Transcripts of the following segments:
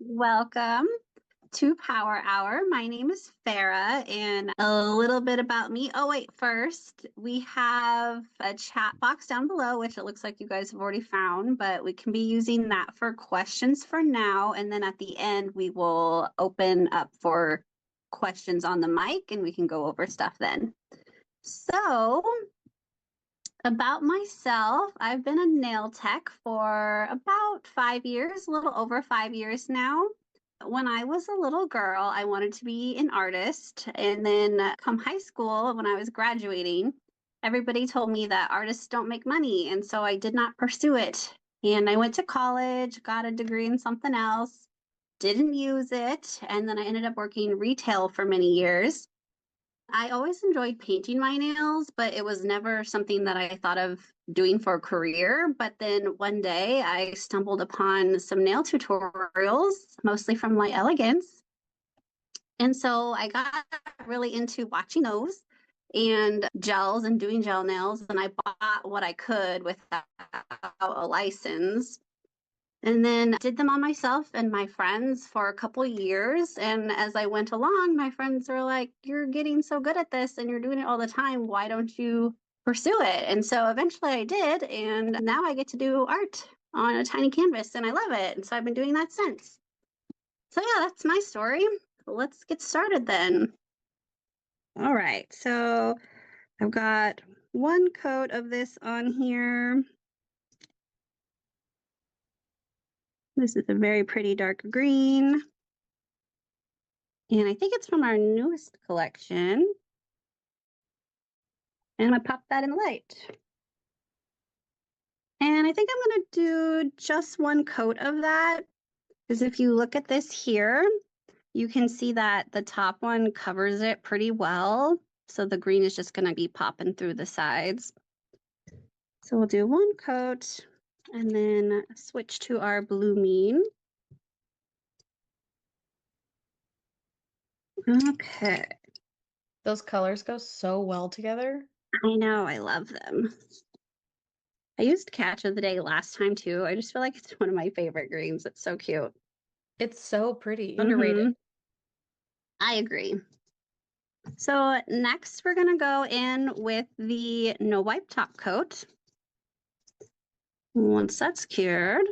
Welcome to Power Hour. My name is Farah, and a little bit about me. Oh, wait, first, we have a chat box down below, which it looks like you guys have already found, but we can be using that for questions for now. And then at the end, we will open up for questions on the mic and we can go over stuff then. So, about myself, I've been a nail tech for about 5 years, a little over 5 years now. When I was a little girl, I wanted to be an artist. And then come high school, when I was graduating, everybody told me that artists don't make money. And so I did not pursue it. And I went to college, got a degree in something else, didn't use it. And then I ended up working retail for many years. I always enjoyed painting my nails, but it was never something that I thought of doing for a career. But then one day I stumbled upon some nail tutorials, mostly from Light Elegance. And so I got really into watching those and gels and doing gel nails. And I bought what I could without a license. And then did them on myself and my friends for a couple of years. And as I went along, my friends were like, "You're getting so good at this and you're doing it all the time. Why don't you pursue it?" And so eventually I did. And now I get to do art on a tiny canvas and I love it. And so I've been doing that since. So yeah, that's my story. Let's get started then. All right. So I've got one coat of this on here. This is a very pretty dark green. And I think it's from our newest collection. And I pop that in the light. And I think I'm going to do just one coat of that. Because if you look at this here, you can see that the top one covers it pretty well. So the green is just going to be popping through the sides. So we'll do one coat and then switch to our blooming. Okay. Those colors go so well together. I know, I love them. I used Catch of the Day last time too. I just feel like it's one of my favorite greens. It's so cute. It's so pretty. Underrated. I agree. So next we're going to go in with the no wipe top coat. Once that's cured.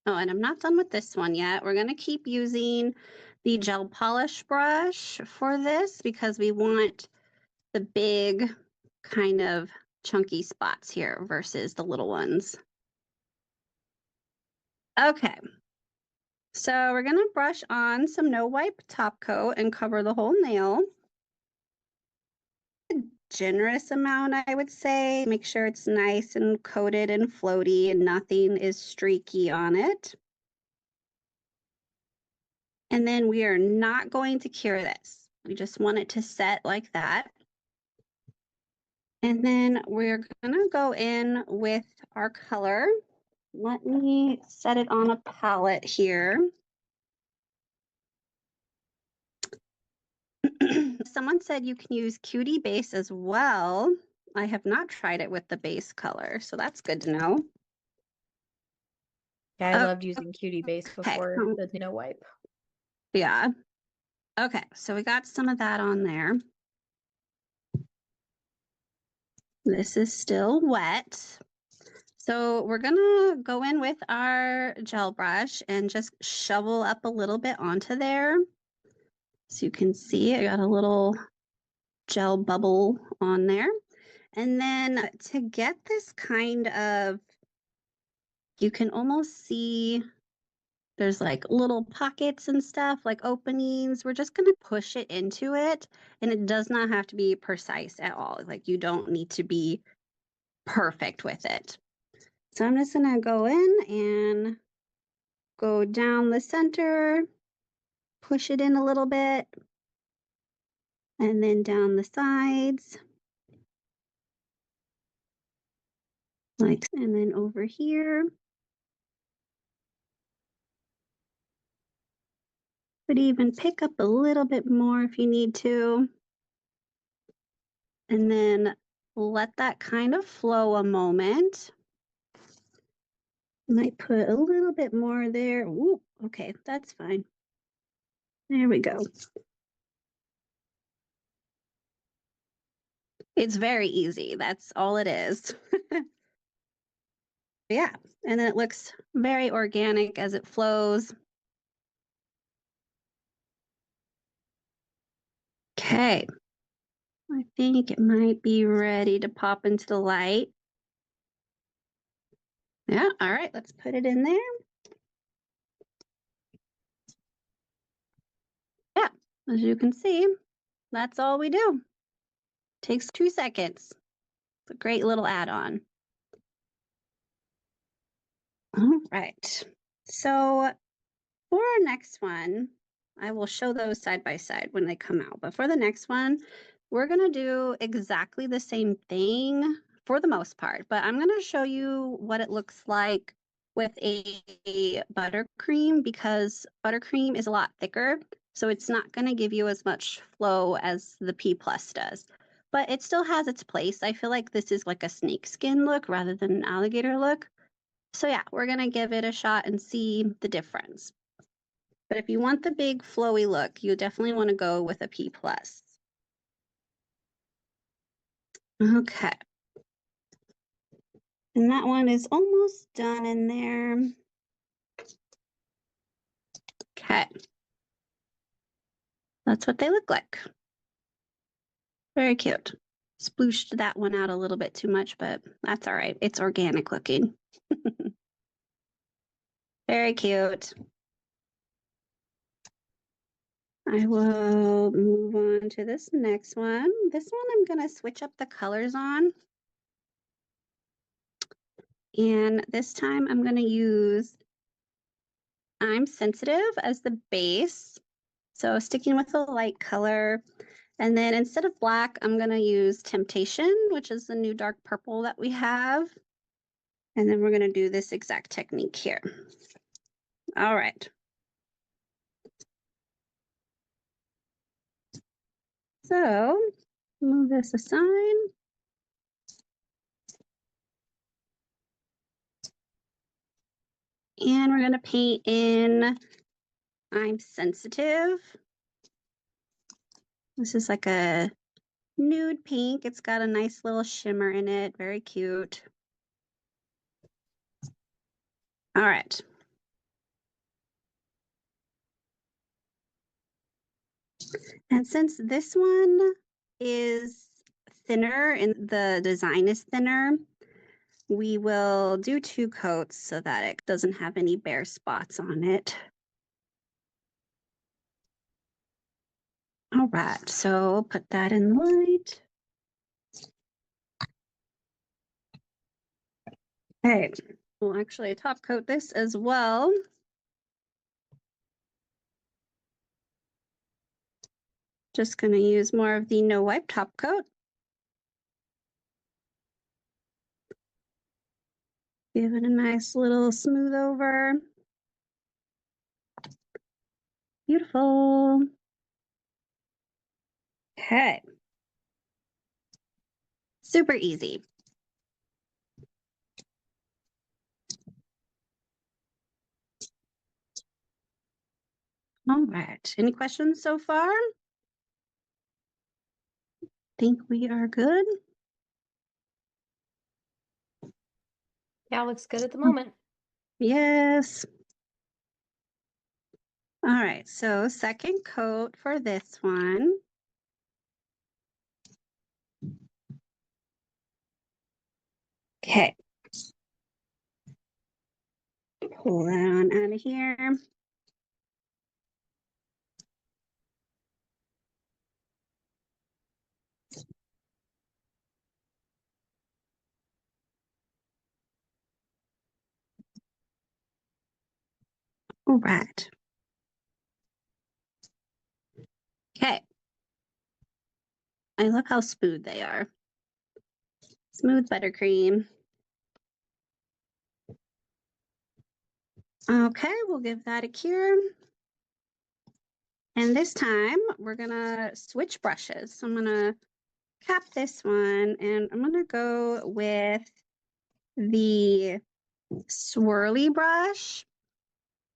Oh, and I'm not done with this one yet. We're going to keep using the gel polish brush for this because we want the big kind of chunky spots here versus the little ones. Okay. So we're going to brush on some no wipe top coat and cover the whole nail. Generous amount, I would say. Make sure it's nice and coated and floaty and nothing is streaky on it. And then we are not going to cure this. We just want it to set like that. And then we're going to go in with our color. Let me set it on a palette here. Someone said you can use Cutie Base as well. I have not tried it with the base color, so that's good to know. Yeah, I loved using Cutie Base before the no wipe. Yeah. Okay, so we got some of that on there. This is still wet. So we're gonna go in with our gel brush and just shovel up a little bit onto there. So you can see I got a little gel bubble on there. And then to get this kind of, you can almost see there's like little pockets and stuff, like openings. We're just gonna push it into it. And it does not have to be precise at all. Like you don't need to be perfect with it. So I'm just gonna go in and go down the center, push it in a little bit, and then down the sides. Like, and then over here. Could even pick up a little bit more if you need to. And then let that kind of flow a moment. Might put a little bit more there. Ooh, okay, that's fine. There we go. It's very easy. That's all it is. Yeah, and then it looks very organic as it flows. Okay, I think it might be ready to pop into the light. Yeah, all right, let's put it in there. Yeah, as you can see, that's all we do. Takes 2 seconds. It's a great little add-on. All right, so for our next one, I will show those side by side when they come out. But for the next one, we're going to do exactly the same thing for the most part. But I'm going to show you what it looks like with a buttercream, because buttercream is a lot thicker. So it's not going to give you as much flow as the P Plus does. But it still has its place. I feel like this is like a snakeskin look rather than an alligator look. So yeah, we're going to give it a shot and see the difference. But if you want the big flowy look, you definitely want to go with a P plus. Okay. And that one is almost done in there. Okay. That's what they look like. Very cute. Splooshed that one out a little bit too much, but that's all right. It's organic looking. Very cute. I will move on to this next one. This one I'm going to switch up the colors on. And this time I'm going to use I'm Sensitive as the base. So sticking with a light color. And then instead of black, I'm going to use Temptation, which is the new dark purple that we have. And then we're going to do this exact technique here. All right. So move this aside. And we're going to paint in I'm Sensitive. This is like a nude pink. It's got a nice little shimmer in it. Very cute. All right. And since this one is thinner and the design is thinner, we will do 2 coats so that it doesn't have any bare spots on it. All right, so put that in light. Okay, we'll actually top coat this as well. Just going to use more of the no wipe top coat. Give it a nice little smooth over. Beautiful. Okay. Super easy. All right. Any questions so far? Think we are good? Yeah, looks good at the moment. Yes. All right, so second coat for this one. Okay. Pull that on out of here. All right. Okay. I love how smooth they are. Smooth buttercream. Okay, we'll give that a cure. And this time we're gonna switch brushes. So I'm gonna cap this one and I'm gonna go with the swirly brush.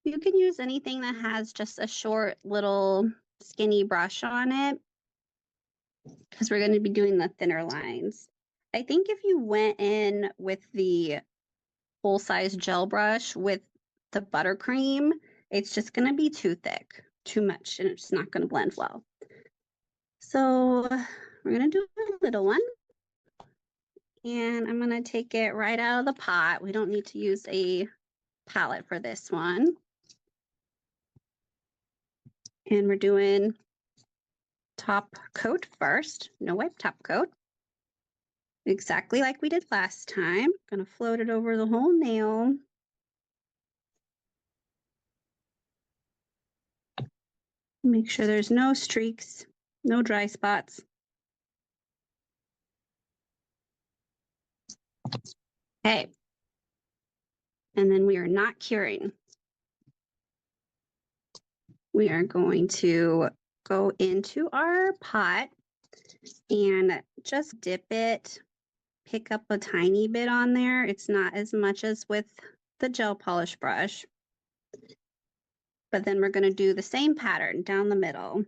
You can use anything that has just a short little skinny brush on it because we're going to be doing the thinner lines. I think if you went in with the full-size gel brush with the buttercream, it's just going to be too thick, too much, and it's not going to blend well. So we're going to do a little one. And I'm going to take it right out of the pot. We don't need to use a palette for this one. And we're doing top coat first. No wipe top coat. Exactly like we did last time. Gonna float it over the whole nail. Make sure there's no streaks, no dry spots. Okay. And then we are not curing. We are going to go into our pot and just dip it, pick up a tiny bit on there. It's not as much as with the gel polish brush. But then we're going to do the same pattern down the middle.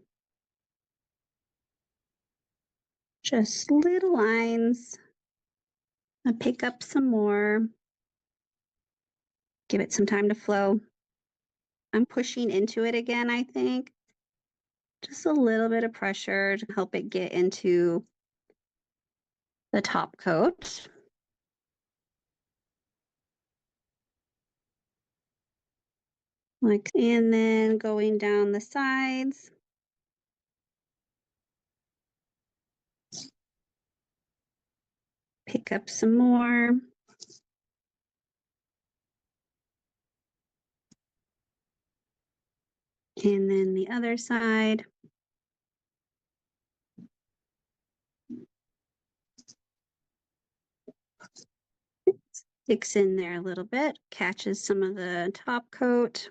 Just little lines. I'll pick up some more. Give it some time to flow. I'm pushing into it again, I think. Just a little bit of pressure to help it get into the top coat. And then going down the sides. Pick up some more. And then the other side. Sticks in there a little bit, catches some of the top coat.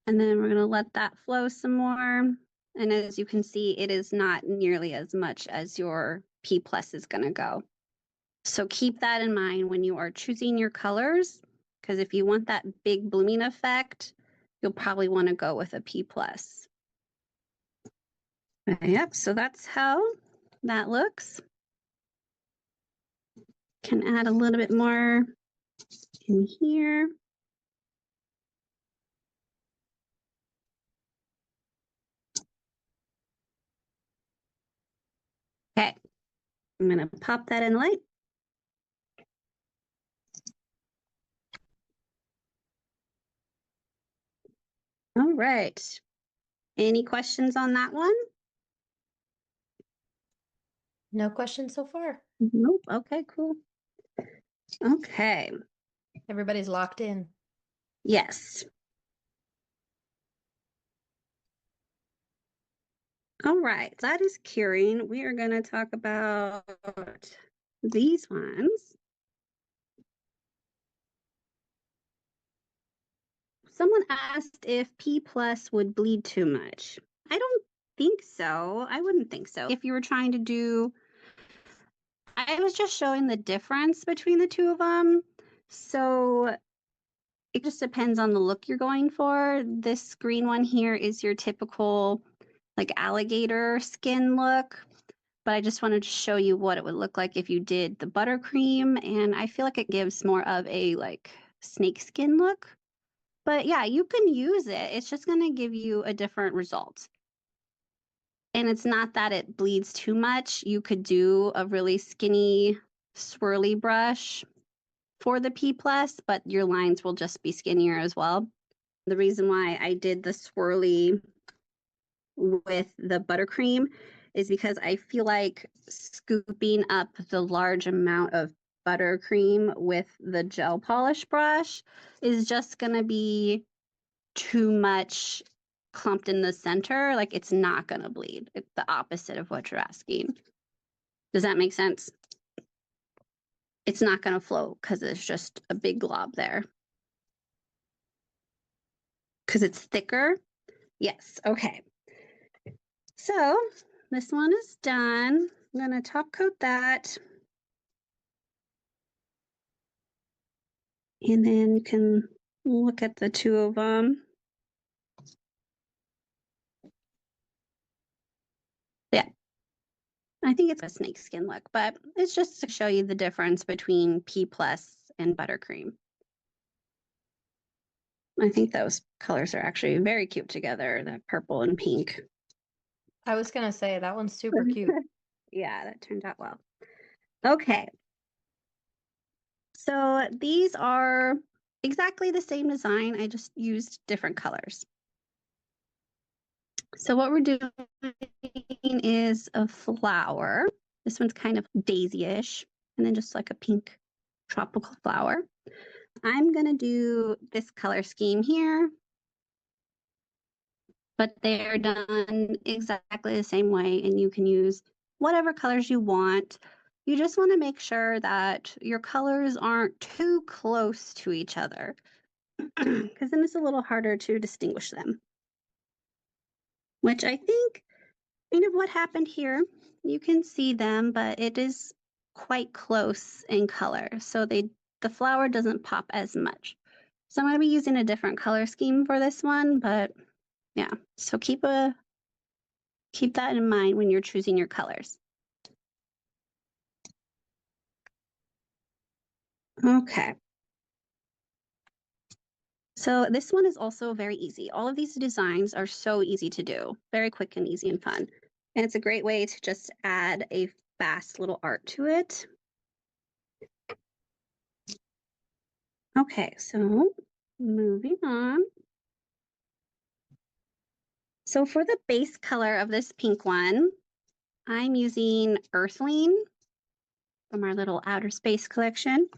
And then we're going to let that flow some more. And as you can see, it is not nearly as much as your P plus is going to go. So keep that in mind when you are choosing your colors, because if you want that big blooming effect, you'll probably want to go with a P plus. Yep, so that's how that looks. Can add a little bit more in here. Okay, I'm going to pop that in light. All right. Any questions on that one? No questions so far. Nope. Okay, cool. Okay. Everybody's locked in. Yes. All right. That is curing. We are going to talk about these ones. Someone asked if P plus would bleed too much. I don't think so. I wouldn't think so. If you were trying to do, I was just showing the difference between the two of them. So it just depends on the look you're going for. This green one here is your typical like alligator skin look, but I just wanted to show you what it would look like if you did the buttercream, and I feel like it gives more of a like snake skin look. But yeah, you can use it. It's just going to give you a different result. And it's not that it bleeds too much. You could do a really skinny swirly brush for the P plus, but your lines will just be skinnier as well. The reason why I did the swirly with the buttercream is because I feel like scooping up the large amount of buttercream with the gel polish brush is just going to be too much clumped in the center. Like it's not going to bleed. It's the opposite of what you're asking. Does that make sense? It's not going to flow because it's just a big glob there. Because it's thicker? Yes. Okay. So this one is done. I'm going to top coat that. And then you can look at the two of them. Yeah, I think it's a snakeskin look, but it's just to show you the difference between P plus and buttercream. I think those colors are actually very cute together, that purple and pink. I was gonna say that one's super cute. Yeah, that turned out well. Okay. So these are exactly the same design. I just used different colors. So what we're doing is a flower. This one's kind of daisy-ish, and then just like a pink tropical flower. I'm gonna do this color scheme here, but they're done exactly the same way, and you can use whatever colors you want. You just want to make sure that your colors aren't too close to each other, because then it's a little harder to distinguish them, which I think kind of what happened here. You can see them, but it is quite close in color, so the flower doesn't pop as much. So I'm going to be using a different color scheme for this one, but yeah, so keep that in mind when you're choosing your colors. Okay. So this one is also very easy. All of these designs are so easy to do, very quick and easy and fun. And it's a great way to just add a fast little art to it. Okay, so moving on. So for the base color of this pink one, I'm using Earthling from our little outer space collection.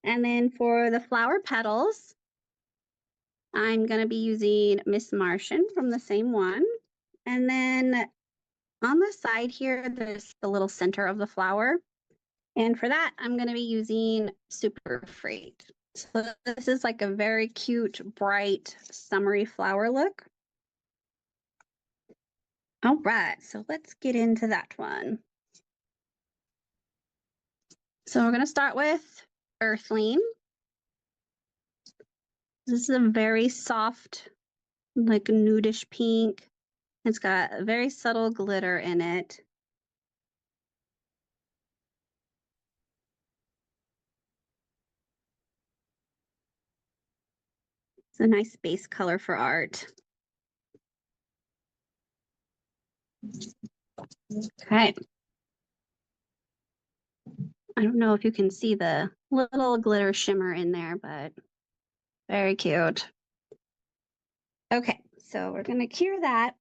And then for the flower petals, I'm going to be using Miss Martian from the same one. And then on the side here, there's the little center of the flower. And for that, I'm going to be using Super Freight. So this is like a very cute, bright, summery flower look. All right, so let's get into that one. So we're going to start with Earthling. This is a very soft, like nudish pink. It's got a very subtle glitter in it. It's a nice base color for art. Okay. I don't know if you can see the little glitter shimmer in there, but very cute. Okay, so we're going to cure that.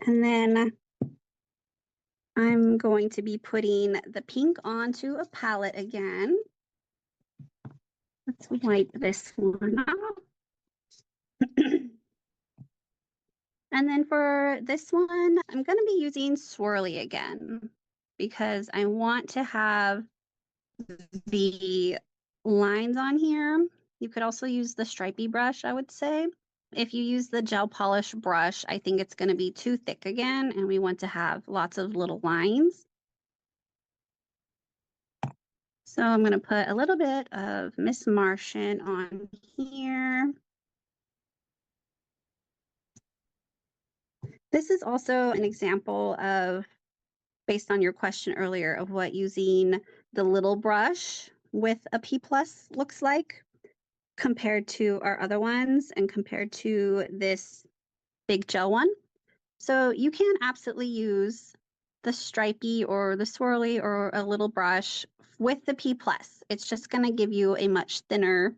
And then I'm going to be putting the pink onto a palette again. Let's wipe this one off. And then for this one, I'm going to be using Swirly again because I want to have the lines on here. You could also use the stripey brush, I would say. If you use the gel polish brush, I think it's going to be too thick again, and we want to have lots of little lines. So I'm going to put a little bit of Miss Martian on here. This is also an example of, based on your question earlier, of what using the little brush with a P+ looks like compared to our other ones and compared to this big gel one. So you can absolutely use the stripey or the swirly or a little brush with the P+. It's just going to give you a much thinner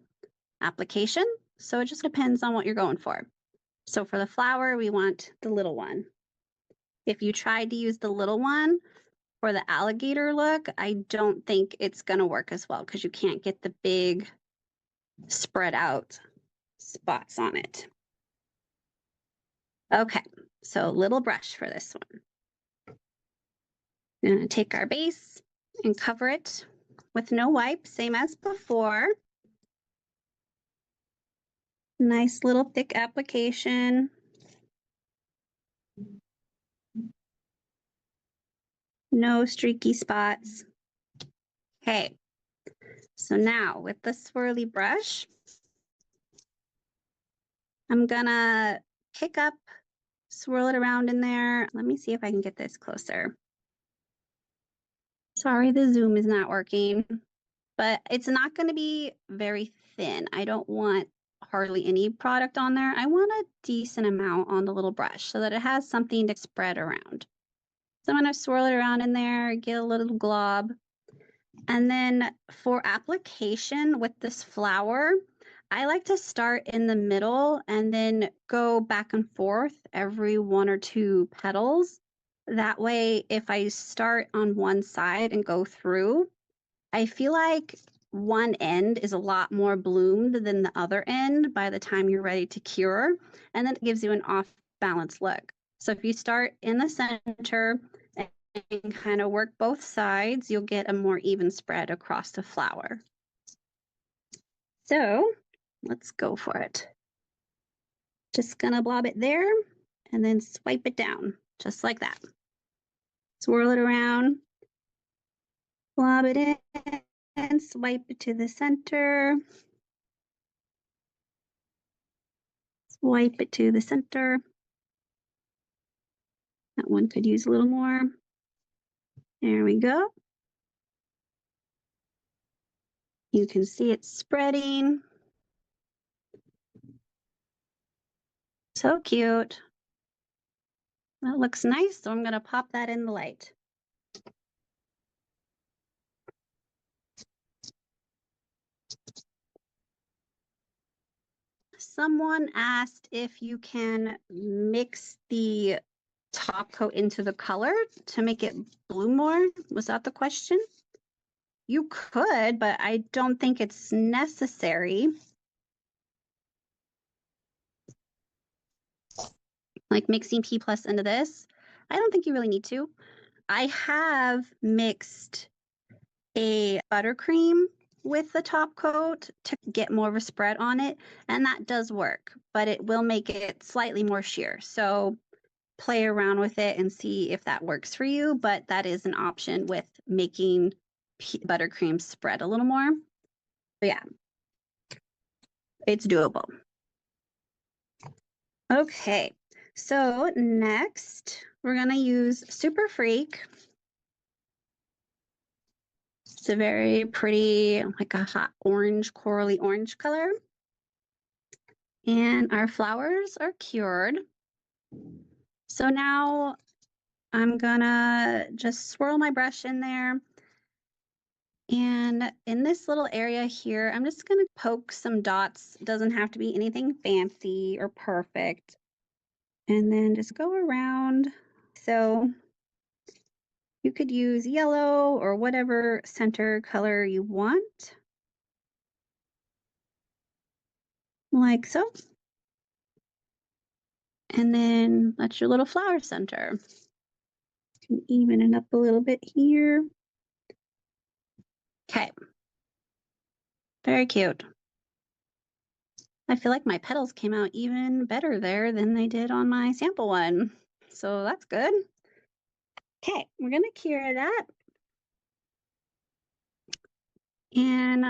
application. So it just depends on what you're going for. So for the flower, we want the little one. If you tried to use the little one for the alligator look, I don't think it's going to work as well because you can't get the big spread out spots on it. Okay, so little brush for this one. We're going to take our base and cover it with no wipe, same as before. Nice little thick application. No streaky spots. Okay, so now with the swirly brush, I'm gonna pick up, swirl it around in there. Let me see if I can get this closer. Sorry, the zoom is not working, but it's not gonna be very thin. I don't want hardly any product on there. I want a decent amount on the little brush so that it has something to spread around. So I'm gonna swirl it around in there, get a little glob. And then for application with this flower, I like to start in the middle and then go back and forth every 1 or 2 petals. That way, if I start on one side and go through, I feel like one end is a lot more bloomed than the other end by the time you're ready to cure. And then it gives you an off balance look. So if you start in the center and kind of work both sides, you'll get a more even spread across the flower. So let's go for it. Just gonna blob it there and then swipe it down, just like that. Swirl it around, blob it in, and swipe it to the center. Swipe it to the center. That one could use a little more. There we go. You can see it spreading. So cute. That looks nice, so I'm going to pop that in the light. Someone asked if you can mix the top coat into the color to make it bloom more. Was that the question? You could, but I don't think it's necessary. Like mixing P+ into this, I don't think you really need to. I have mixed a buttercream with the top coat to get more of a spread on it, and that does work, but it will make it slightly more sheer. So play around with it and see if that works for you, but that is an option with making buttercream spread a little more. But yeah, it's doable. Okay, so next we're gonna use Super Freak. It's a very pretty, like a hot orange, corally orange color. And our flowers are cured. So now I'm gonna just swirl my brush in there. And in this little area here, I'm just gonna poke some dots. It doesn't have to be anything fancy or perfect. And then just go around. So you could use yellow or whatever center color you want. Like so. And then that's your little flower center. You can even it up a little bit here. Okay. Very cute. I feel like my petals came out even better there than they did on my sample one. So that's good. Okay, we're gonna cure that. And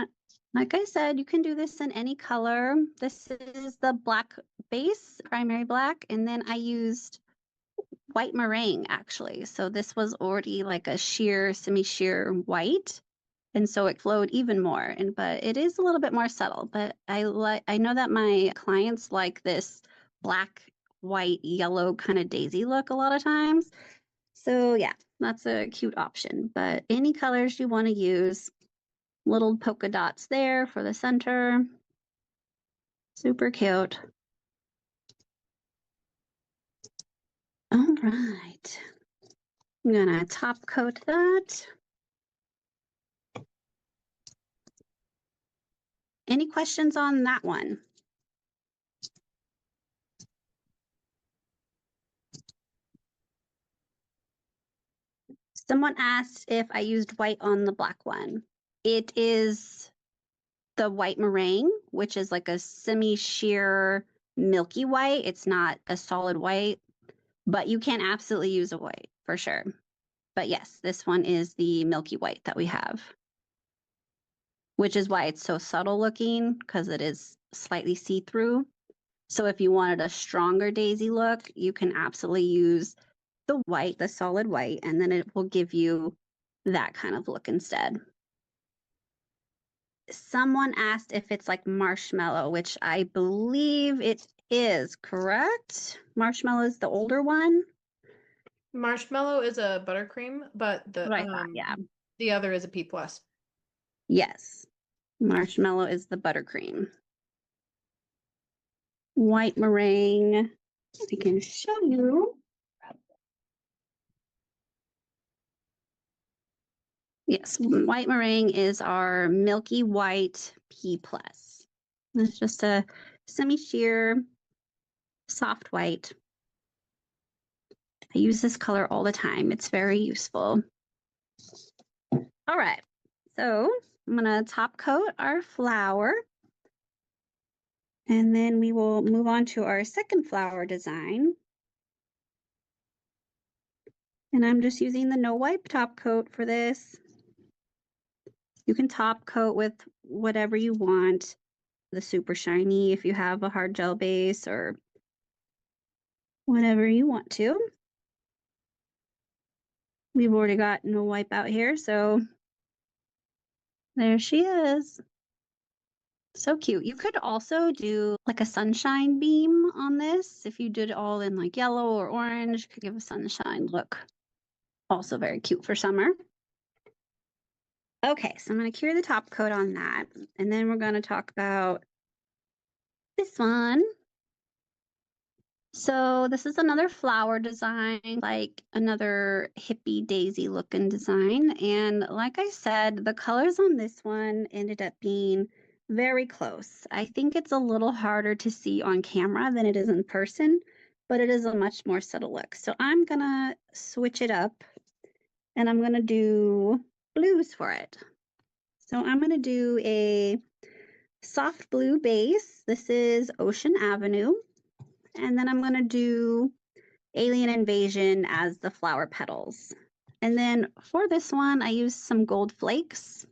like I said, you can do this in any color. This is the black base, primary black, and then I used white meringue actually. So this was already like a sheer, semi-sheer white. And so it flowed even more. But it is a little bit more subtle. But I know that my clients like this black, white, yellow kind of daisy look a lot of times. So yeah, that's a cute option. But any colors you want to use, little polka dots there for the center. Super cute. All right. I'm gonna top coat that. Any questions on that one? Someone asked if I used white on the black one. It is the white meringue, which is like a semi-sheer milky white. It's not a solid white, but you can absolutely use a white for sure. But yes, this one is the milky white that we have. which is why it's so subtle looking, because it is slightly see-through. So if you wanted a stronger daisy look, you can absolutely use the white, the solid white, and then it will give you that kind of look instead. Someone asked if it's like marshmallow, which I believe it is, correct? Marshmallow is the older one. Marshmallow is a buttercream, but What I thought, yeah. the other is a P plus. Yes. Marshmallow is the buttercream. White meringue, I can show you. Yes, white meringue is our milky white P plus. It's just a semi-sheer, soft white. I use this color all the time. It's very useful. All right, so I'm gonna top coat our flower. And then we will move on to our second flower design. And I'm just using the no wipe top coat for this. You can top coat with whatever you want. The super shiny if you have a hard gel base or whatever you want to. We've already got no wipe out here, so there she is. So cute. You could also do like a sunshine beam on this. If you did it all in like yellow or orange, could give a sunshine look. Also very cute for summer. Okay, so I'm going to cure the top coat on that. And then we're going to talk about this one. So this is another flower design, like another hippie daisy looking design. And like I said, the colors on this one ended up being very close. I think it's a little harder to see on camera than it is in person, but it is a much more subtle look. So I'm going to switch it up and I'm going to do blues for it. So I'm going to do a soft blue base. This is Ocean Avenue. And then I'm going to do Alien Invasion as the flower petals. And then for this one, I used some gold flakes.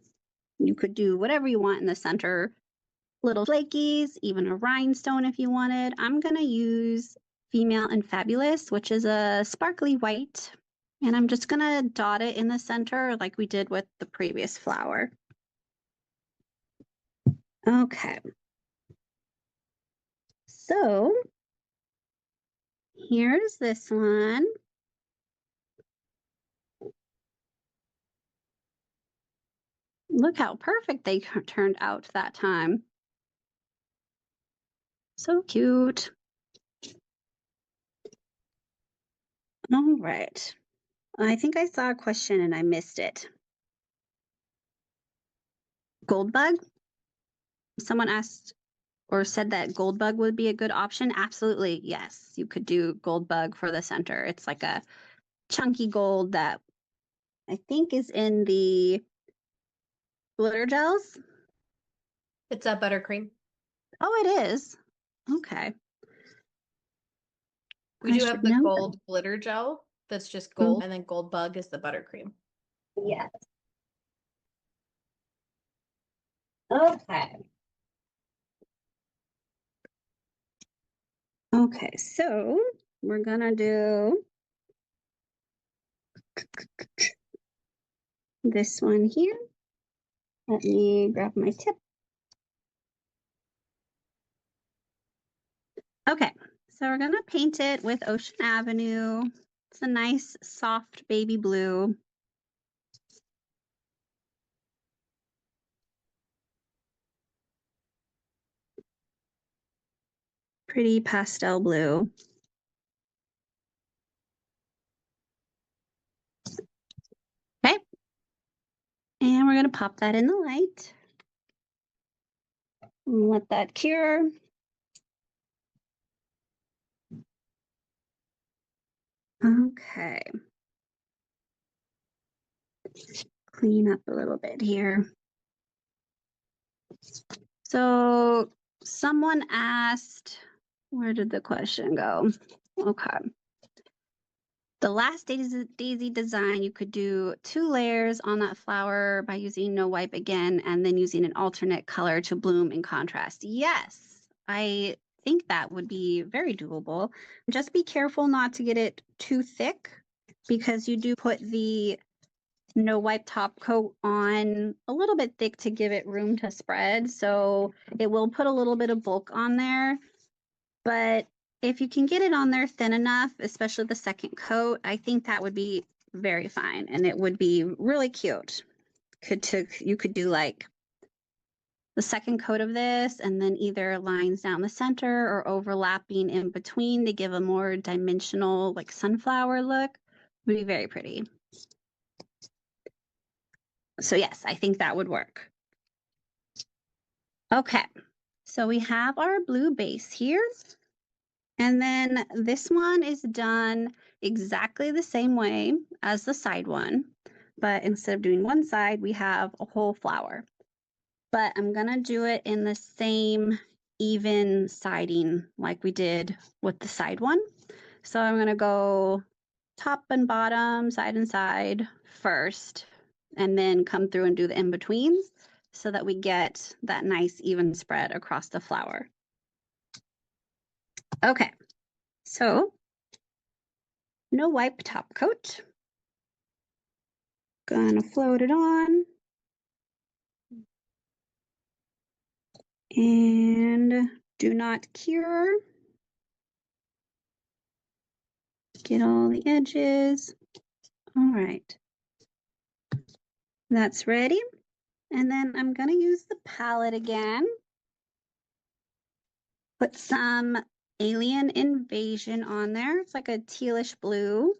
You could do whatever you want in the center. Little flakies, even a rhinestone if you wanted. I'm going to use Female and Fabulous, which is a sparkly white. And I'm just going to dot it in the center like we did with the previous flower. Okay. So here's this one. Look how perfect they turned out that time. So cute. All right. I think I saw a question and I missed it. Gold bug? Someone asked or said that gold bug would be a good option. Absolutely, yes. You could do gold bug for the center. It's like a chunky gold that I think is in the glitter gels. It's a buttercream. Oh, it is. Okay. We I do have should the know gold glitter gel that's just gold, and then gold bug is the buttercream. that. Yes. Okay. Okay, so we're gonna do this one here. Let me grab my tip. Okay, so we're gonna paint it with Ocean Avenue. It's a nice soft baby blue. Pretty pastel blue. Okay, and we're gonna pop that in the light. And let that cure. Okay. Clean up a little bit here. So someone asked, where did the question go? Okay. The last daisy design, you could do 2 layers on that flower by using no wipe again, and then using an alternate color to bloom in contrast. Yes, I think that would be very doable. Just be careful not to get it too thick, because you do put the no wipe top coat on a little bit thick to give it room to spread. So it will put a little bit of bulk on there, but if you can get it on there thin enough, especially the second coat, I think that would be very fine, and it would be really cute. You could do like the second coat of this, and then either lines down the center or overlapping in between to give a more dimensional, like sunflower look. Would be very pretty. So yes, I think that would work. Okay, so we have our blue base here. And then this one is done exactly the same way as the side one, but instead of doing one side, we have a whole flower. But I'm gonna do it in the same even siding like we did with the side one. So I'm gonna go top and bottom, side and side first, and then come through and do the in-betweens so that we get that nice even spread across the flower. Okay, so no wipe top coat. Gonna float it on. And do not cure. Get all the edges. All right. That's ready. And then I'm gonna use the palette again. Put some Alien Invasion on there. It's like a tealish blue.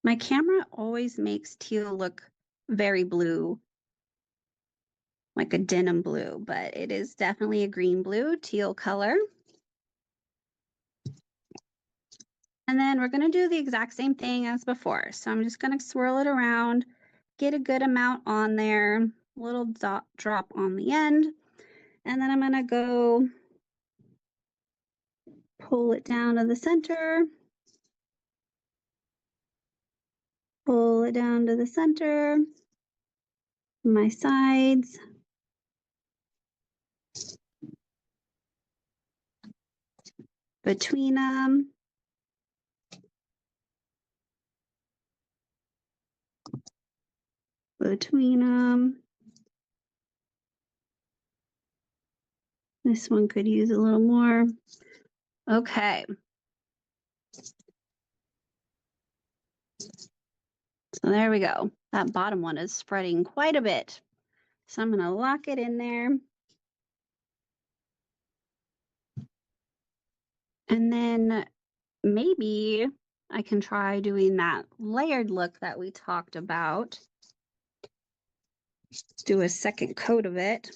My camera always makes teal look very blue, like a denim blue, but it is definitely a green blue, teal color. And then we're gonna do the exact same thing as before. So I'm just gonna swirl it around, get a good amount on there, a little drop on the end. And then I'm gonna go pull it down to the center. Pull it down to the center, my sides. Between them. Between them. This one could use a little more. Okay. So there we go. That bottom one is spreading quite a bit. So I'm gonna lock it in there. And then maybe I can try doing that layered look that we talked about. Let's do a second coat of it.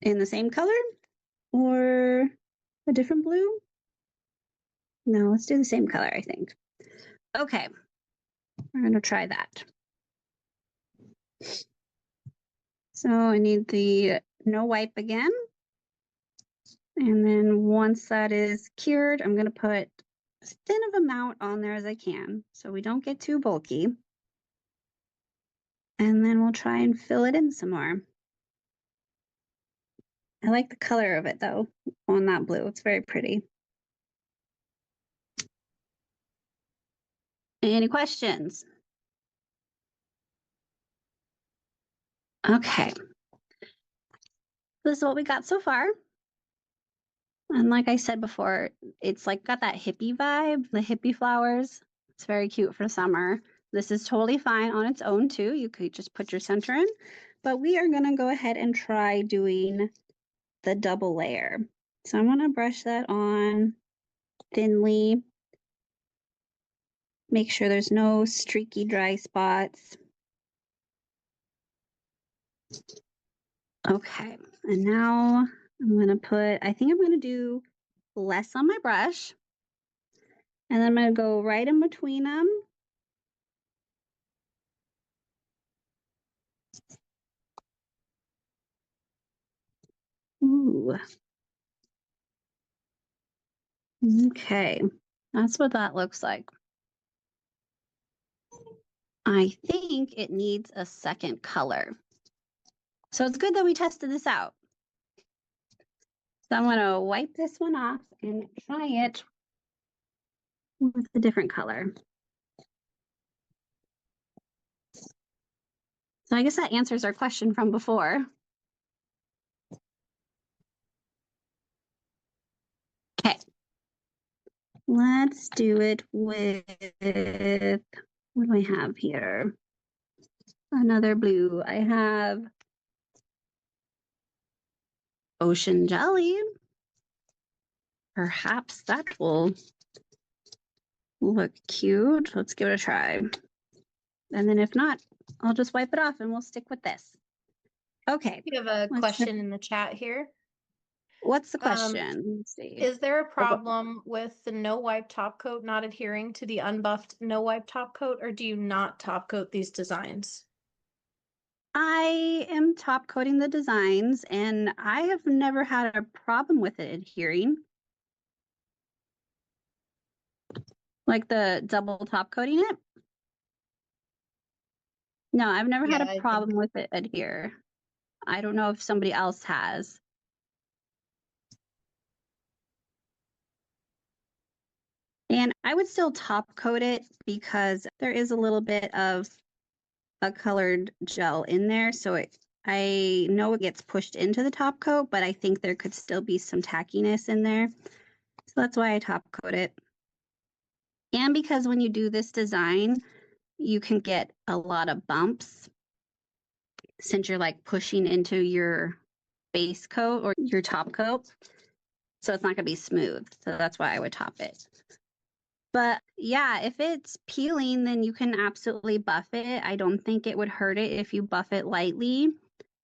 In the same color or a different blue? No, let's do the same color, I think. Okay, we're gonna try that. So I need the no wipe again. And then once that is cured, I'm gonna put as thin of amount on there as I can so we don't get too bulky. And then we'll try and fill it in some more. I like the color of it though, on that blue. It's very pretty. Any questions? Okay. This is what we got so far. And like I said before, it's like got that hippie vibe, the hippie flowers. It's very cute for summer. This is totally fine on its own too. You could just put your center in, but we are gonna go ahead and try doing the double layer. So I'm gonna brush that on thinly. Make sure there's no streaky dry spots. Okay, and now I'm gonna I think I'm gonna do less on my brush. And then I'm gonna go right in between them. Ooh. Okay, that's what that looks like. I think it needs a second color. So it's good that we tested this out. So I'm gonna wipe this one off and try it with a different color. So I guess that answers our question from before. Okay, let's do it with, what do I have here? Another blue. I have ocean jelly. Perhaps that will look cute. Let's give it a try. And then if not, I'll just wipe it off and we'll stick with this. Okay. You have a question in the chat here. What's the question? Let's see. Is there a problem with the no wipe top coat not adhering to the unbuffed no wipe top coat, or do you not top coat these designs? I am top coating the designs and I have never had a problem with it adhering. Like the double top coating it? No, I've never had a problem with it adhere. I don't know if somebody else has. And I would still top coat it because there is a little bit of a colored gel in there. So I know it gets pushed into the top coat, but I think there could still be some tackiness in there. So that's why I top coat it. And because when you do this design, you can get a lot of bumps since you're like pushing into your base coat or your top coat. So it's not going to be smooth. So that's why I would top it. But yeah, if it's peeling, then you can absolutely buff it. I don't think it would hurt it if you buff it lightly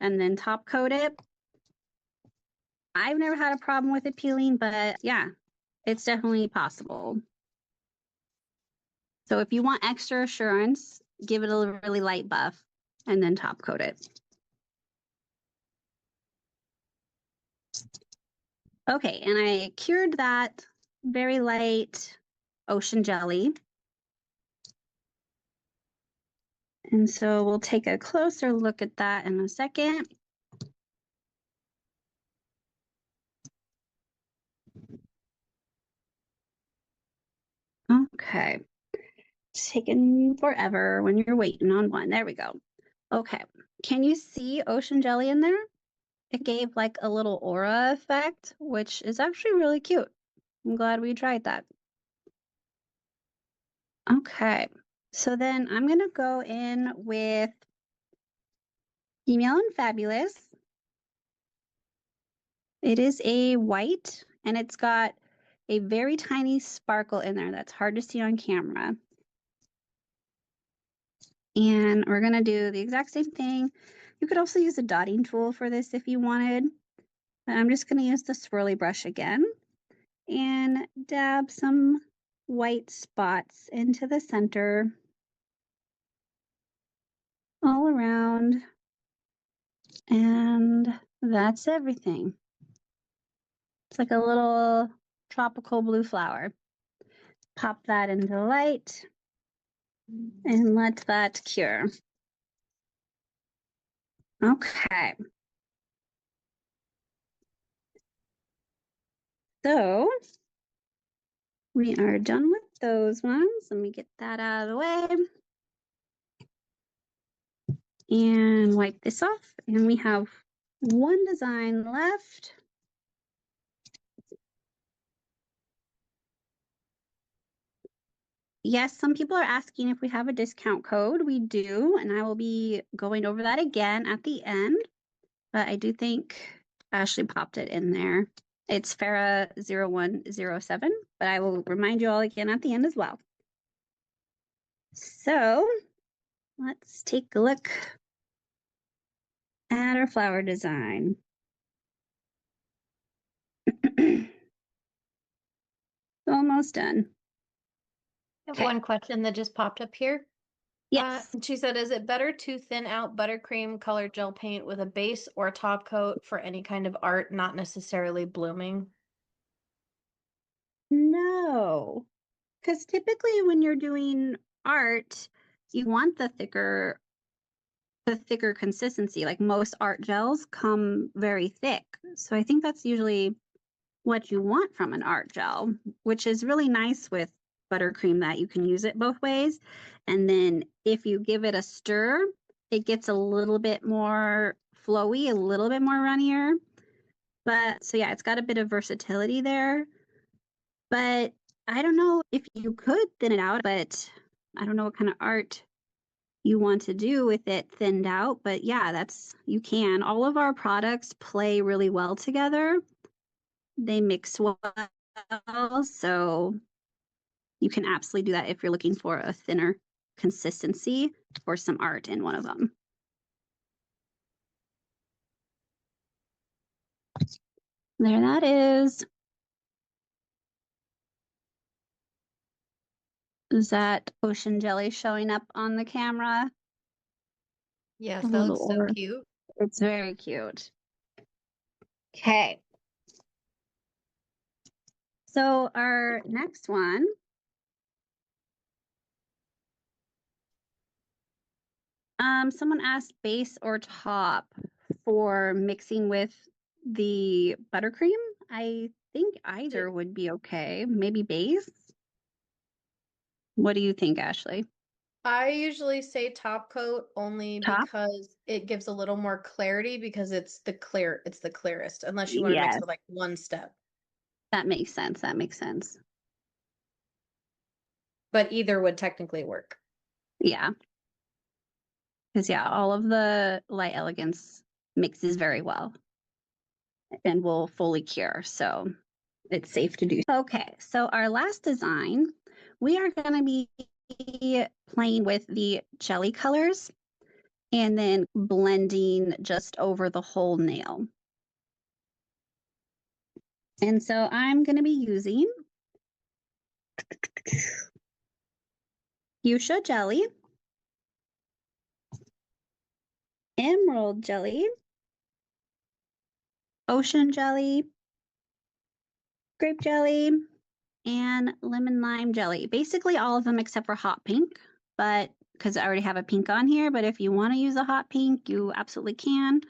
and then top coat it. I've never had a problem with it peeling, but yeah, it's definitely possible. So if you want extra assurance, give it a really light buff and then top coat it. Okay, and I cured that very light ocean jelly. And so we'll take a closer look at that in a second. Okay, it's taking forever when you're waiting on one. There we go. Okay, can you see ocean jelly in there? It gave like a little aura effect, which is actually really cute. I'm glad we tried that. Okay, so then I'm gonna go in with Email and Fabulous. It is a white and it's got a very tiny sparkle in there that's hard to see on camera. And we're gonna do the exact same thing. You could also use a dotting tool for this if you wanted, but I'm just gonna use the swirly brush again and dab some white spots into the center all around. And that's everything. It's like a little tropical blue flower. Pop that into the light and let that cure. Okay. So we are done with those ones. Let me get that out of the way. And wipe this off. And we have one design left. Yes, some people are asking if we have a discount code. We do, and I will be going over that again at the end. But I do think Ashley popped it in there. It's Farah0107, but I will remind you all again at the end as well. So let's take a look at our flower design. Almost done. I have one question that just popped up here. Yes. She said, is it better to thin out buttercream colored gel paint with a base or a top coat for any kind of art, not necessarily blooming? No, because typically when you're doing art, you want the thicker consistency. Like most art gels come very thick. So I think that's usually what you want from an art gel, which is really nice with buttercream that you can use it both ways. And then if you give it a stir, it gets a little bit more flowy, a little bit more runnier. But so yeah, it's got a bit of versatility there. But I don't know if you could thin it out, but I don't know what kind of art you want to do with it thinned out. But yeah, you can. All of our products play really well together. They mix well. So you can absolutely do that if you're looking for a thinner consistency or some art in one of them. There that is. Is that ocean jelly showing up on the camera? Yes, A that little looks so or cute. it's very cute. Okay. So our next one, someone asked base or top for mixing with the buttercream. I think either would be okay. Maybe base. What do you think, Ashley? I usually say top coat only Top? because it gives a little more clarity because it's the clearest, unless you want to mix Yes, with like one step. that makes sense. That makes sense. But either would technically work. Yeah. Because yeah, all of the Light Elegance mixes very well and will fully cure. So it's safe to do. Okay, so our last design, we are going to be playing with the jelly colors and then blending just over the whole nail. And so I'm going to be using fuchsia jelly, emerald jelly, ocean jelly, grape jelly, and lemon lime jelly. Basically all of them except for hot pink, but because I already have a pink on here, but if you want to use a hot pink, you absolutely can.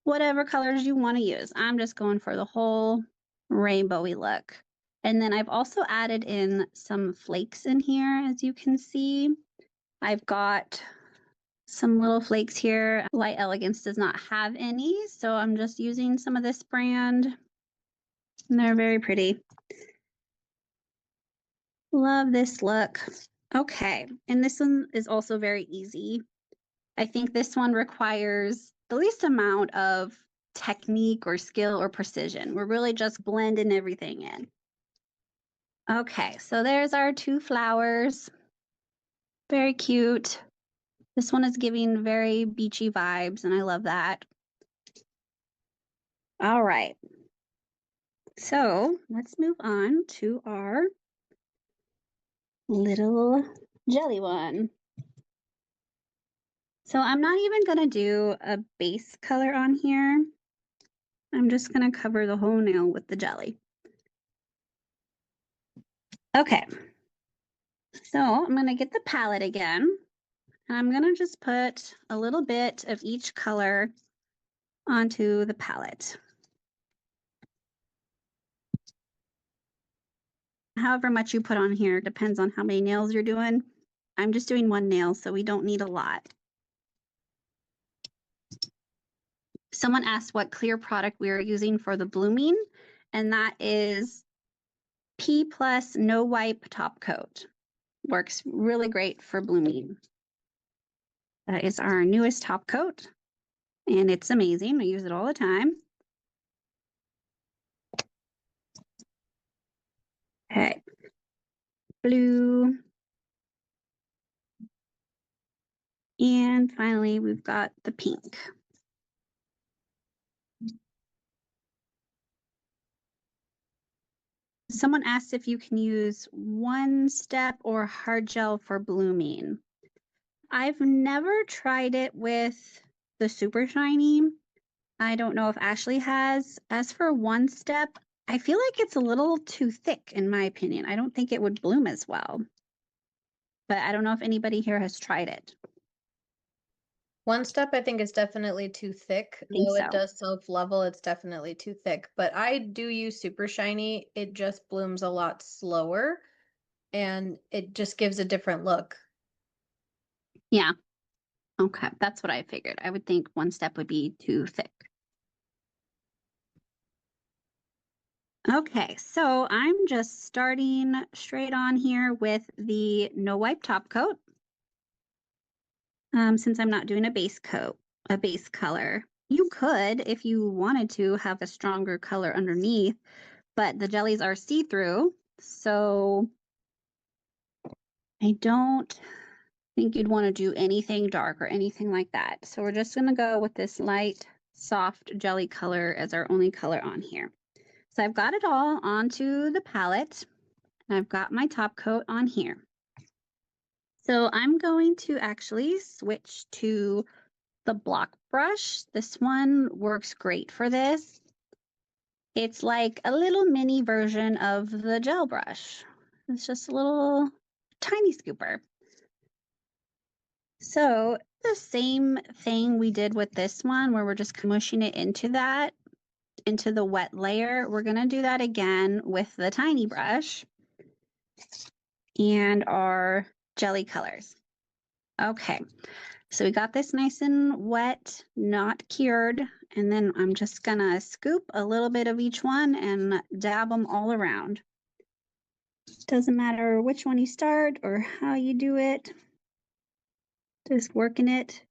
Whatever colors you want to use. I'm just going for the whole rainbowy look. And then I've also added in some flakes in here, as you can see. I've got some little flakes here. Light Elegance does not have any, so I'm just using some of this brand. And they're very pretty. Love this look. Okay, and this one is also very easy. I think this one requires the least amount of technique or skill or precision. We're really just blending everything in. Okay, so there's our two flowers. Very cute. This one is giving very beachy vibes, and I love that. All right. So let's move on to our little jelly one. So I'm not even going to do a base color on here. I'm just going to cover the whole nail with the jelly. Okay. So I'm going to get the palette again. And I'm going to just put a little bit of each color onto the palette. However much you put on here depends on how many nails you're doing. I'm just doing one nail, so we don't need a lot. Someone asked what clear product we are using for the blooming, and that is P Plus No Wipe Top Coat. Works really great for blooming. That is our newest top coat, and it's amazing. I use it all the time. Okay, blue. And finally, we've got the pink. Someone asked if you can use one step or hard gel for blooming. I've never tried it with the super shiny. I don't know if Ashley has. As for One Step, I feel like it's a little too thick in my opinion. I don't think it would bloom as well. But I don't know if anybody here has tried it. One Step, I think, is definitely too thick. I think Though it so. does self-level, it's definitely too thick. But I do use Super Shiny. It just blooms a lot slower and it just gives a different look. Yeah. Okay. That's what I figured. I would think One Step would be too thick. Okay, so I'm just starting straight on here with the No Wipe top coat. Since I'm not doing a base color. You could, if you wanted to, have a stronger color underneath, but the jellies are see-through, so I don't think you'd want to do anything dark or anything like that. So we're just gonna go with this light, soft jelly color as our only color on here. So I've got it all onto the palette, and I've got my top coat on here. So I'm going to actually switch to the block brush. This one works great for this. It's like a little mini version of the gel brush. It's just a little tiny scooper. So the same thing we did with this one where we're just mushing it into the wet layer. We're gonna do that again with the tiny brush and our jelly colors. Okay, so we got this nice and wet, not cured, and then I'm just gonna scoop a little bit of each one and dab them all around. Doesn't matter which one you start or how you do it, just working it.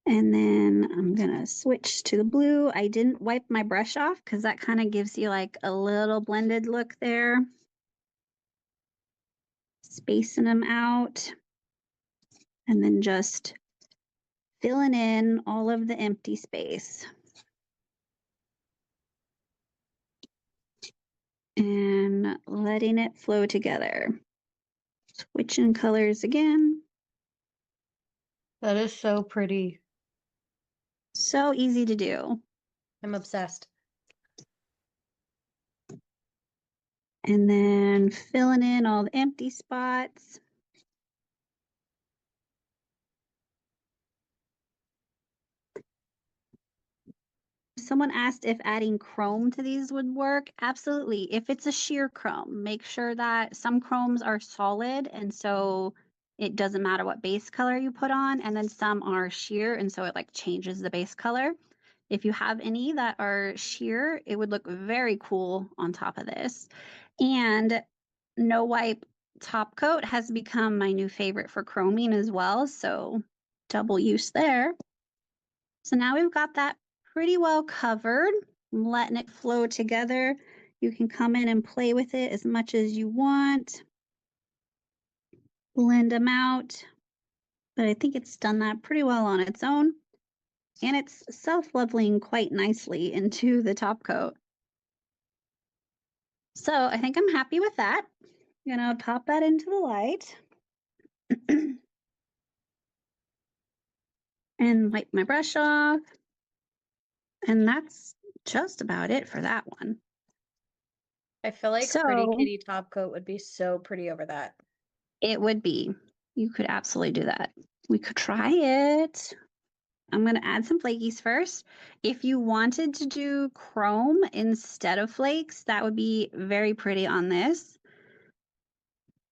And then I'm gonna switch to the blue. I didn't wipe my brush off because that kind of gives you like a little blended look there. Spacing them out and then just filling in all of the empty space. And letting it flow together. Switching colors again. That is so pretty. So easy to do. I'm obsessed. And then filling in all the empty spots. Someone asked if adding chrome to these would work. Absolutely. If it's a sheer chrome, make sure that some chromes are solid and so it doesn't matter what base color you put on, and then some are sheer and so it like changes the base color. If you have any that are sheer, it would look very cool on top of this. And No Wipe top coat has become my new favorite for chroming as well, so double use there. So now we've got that pretty well covered. I'm letting it flow together. You can come in and play with it as much as you want. Blend them out. But I think it's done that pretty well on its own. And it's self-leveling quite nicely into the top coat. So I think I'm happy with that. I'm gonna pop that into the light. And wipe my brush off. And that's just about it for that one. I feel like Pretty So Kitty top coat would be so pretty over that. it would be. You could absolutely do that. We could try it. I'm going to add some flakies first. If you wanted to do chrome instead of flakes, that would be very pretty on this.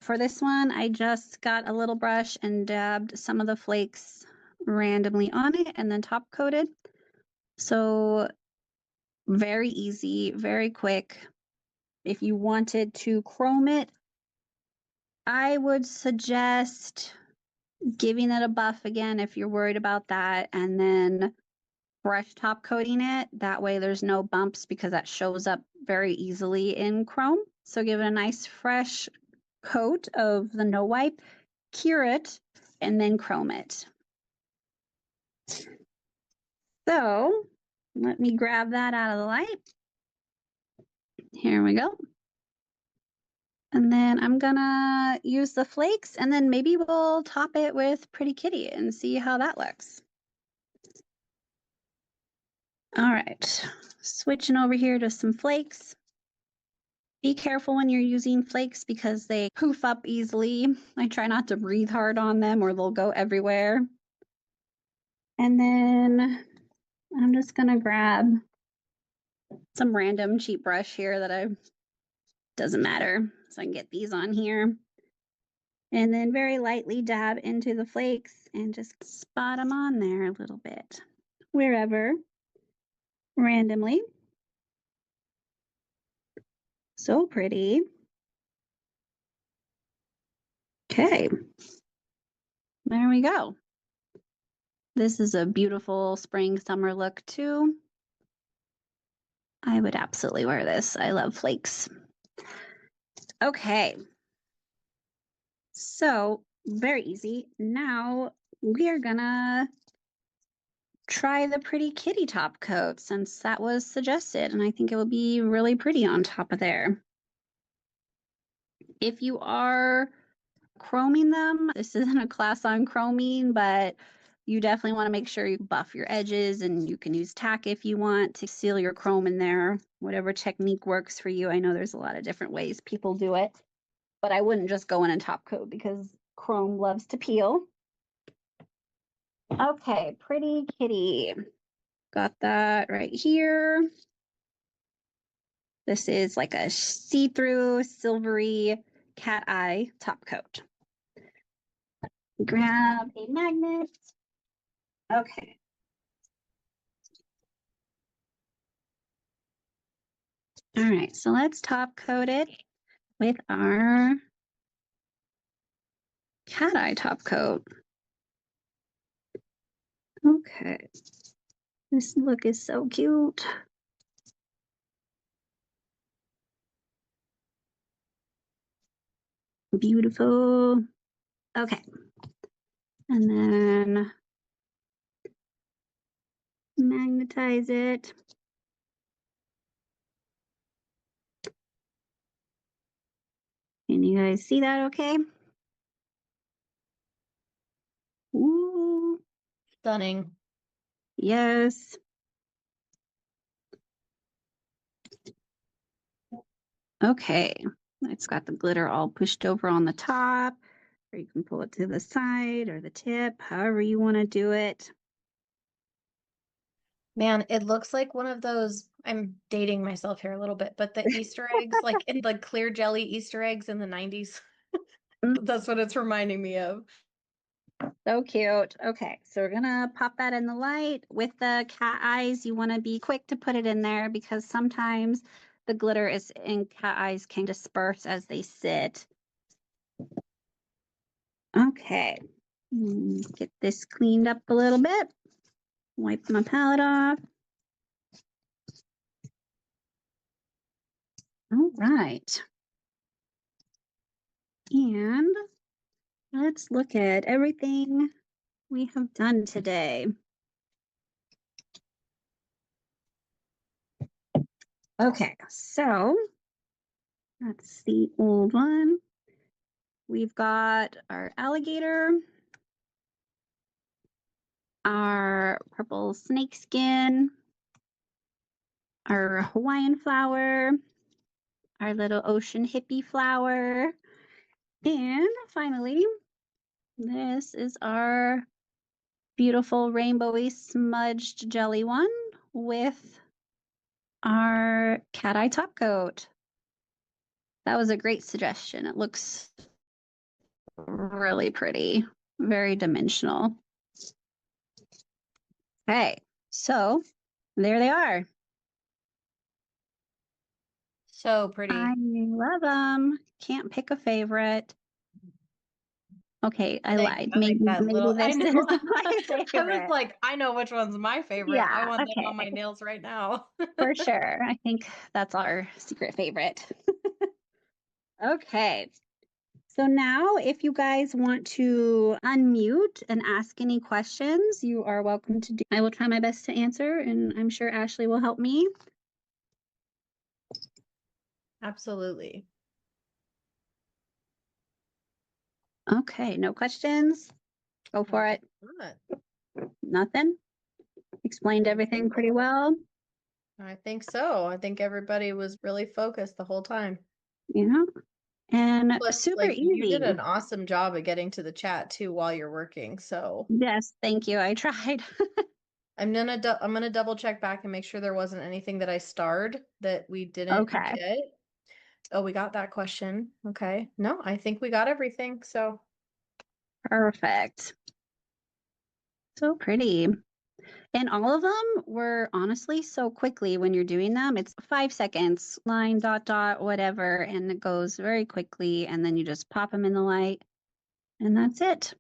For this one, I just got a little brush and dabbed some of the flakes randomly on it and then top coated. So very easy, very quick. If you wanted to chrome it, I would suggest giving it a buff again if you're worried about that, and then brush top coating it. That way there's no bumps because that shows up very easily in chrome. So give it a nice fresh coat of the No Wipe, cure it, and then chrome it. So let me grab that out of the light. Here we go. And then I'm gonna use the flakes and then maybe we'll top it with Pretty Kitty and see how that looks. All right, switching over here to some flakes. Be careful when you're using flakes because they poof up easily. I try not to breathe hard on them or they'll go everywhere. And then I'm just gonna grab some random cheap brush here that doesn't matter. So I can get these on here. And then very lightly dab into the flakes and just spot them on there a little bit, wherever, randomly. So pretty. Okay, there we go. This is a beautiful spring summer look too. I would absolutely wear this. I love flakes. Okay, so very easy. Now we are gonna try the Pretty Kitty top coat since that was suggested, and I think it will be really pretty on top of there. If you are chroming them, this isn't a class on chroming, but you definitely want to make sure you buff your edges, and you can use tack if you want to seal your chrome in there, whatever technique works for you. I know there's a lot of different ways people do it, but I wouldn't just go in and top coat because chrome loves to peel. Okay, Pretty Kitty. Got that right here. This is like a see-through silvery cat eye top coat. Grab a magnet. Okay. All right, so let's top coat it with our cat eye top coat. Okay. This look is so cute. Beautiful. Okay. And then magnetize it. Can you guys see that okay? Ooh. Stunning. Yes. Okay. It's got the glitter all pushed over on the top, or you can pull it to the side or the tip, however you want to do it. Man, it looks like one of those, I'm dating myself here a little bit, but the Easter eggs, like in the clear jelly Easter eggs in the 90s. That's what it's reminding me of. So cute. Okay, so we're gonna pop that in the light. With the cat eyes, you want to be quick to put it in there because sometimes the glitter is in cat eyes can disperse as they sit. Okay, get this cleaned up a little bit. Wipe my palette off. All right. And let's look at everything we have done today. Okay, so that's the old one. We've got our alligator, our purple snake skin, our Hawaiian flower, our little ocean hippie flower, and finally, this is our beautiful rainbowy smudged jelly one with our cat eye top coat. That was a great suggestion. It looks really pretty, very dimensional. Okay, so there they are. So pretty. I love them. Can't pick a favorite. Okay, I lied. I like that Maybe little, I this is know. my I was favorite. like, I know which one's my favorite. I Yeah, want that okay, on my nails right now. for sure. I think that's our secret favorite. Okay, so now if you guys want to unmute and ask any questions, you are welcome to do. I will try my best to answer, and I'm sure Ashley will help me. Absolutely. Okay, no questions? Go for it. Nothing? Explained everything pretty well? I think so. I think everybody was really focused the whole time. Yeah. And Plus, super like, you easy. did an awesome job at getting to the chat too while you're working. So Yes, thank you. I tried. I'm gonna double check back and make sure there wasn't anything that I starred that we didn't Okay, get. Oh, we got that question. Okay. No, I think we got everything. So perfect. So pretty. And all of them were honestly so quickly when you're doing them. It's 5 seconds, line, dot, dot, whatever, and it goes very quickly. And then you just pop them in the light, and that's it.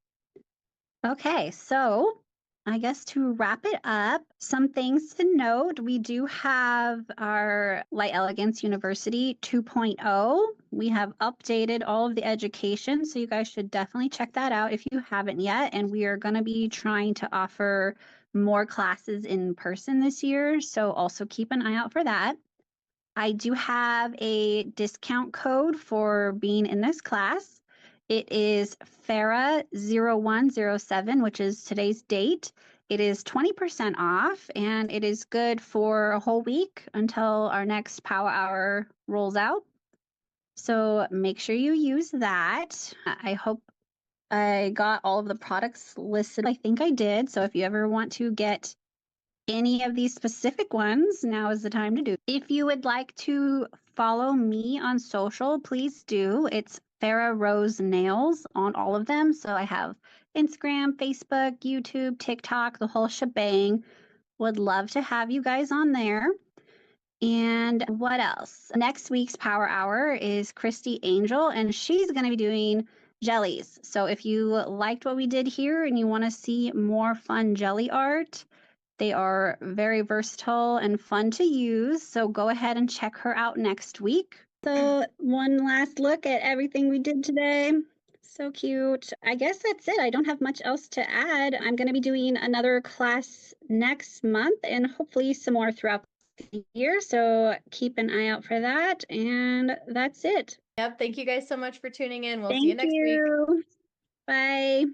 Okay, so I guess to wrap it up, some things to note. We do have our Light Elegance University 2.0. We have updated all of the education, so you guys should definitely check that out if you haven't yet. And we are going to be trying to offer more classes in person this year, so also keep an eye out for that. I do have a discount code for being in this class. It is Farah0107, which is today's date. It is 20% off, and it is good for a whole week until our next Power Hour rolls out. So make sure you use that. I hope I got all of the products listed. I think I did. So if you ever want to get any of these specific ones, now is the time to do. If you would like to follow me on social, please do. It's Farah Rose Nails on all of them. So I have Instagram, Facebook, YouTube, TikTok, the whole shebang. Would love to have you guys on there. And what else? Next week's Power Hour is Christy Angel, and she's going to be doing jellies. So if you liked what we did here and you want to see more fun jelly art, they are very versatile and fun to use, so go ahead and check her out next week. So one last look at everything we did today. So cute. I guess that's it. I don't have much else to add. I'm going to be doing another class next month and hopefully some more throughout the year, so keep an eye out for that, and that's it. yep, thank you guys so much for tuning in. We'll see you Thank next week. you. Bye.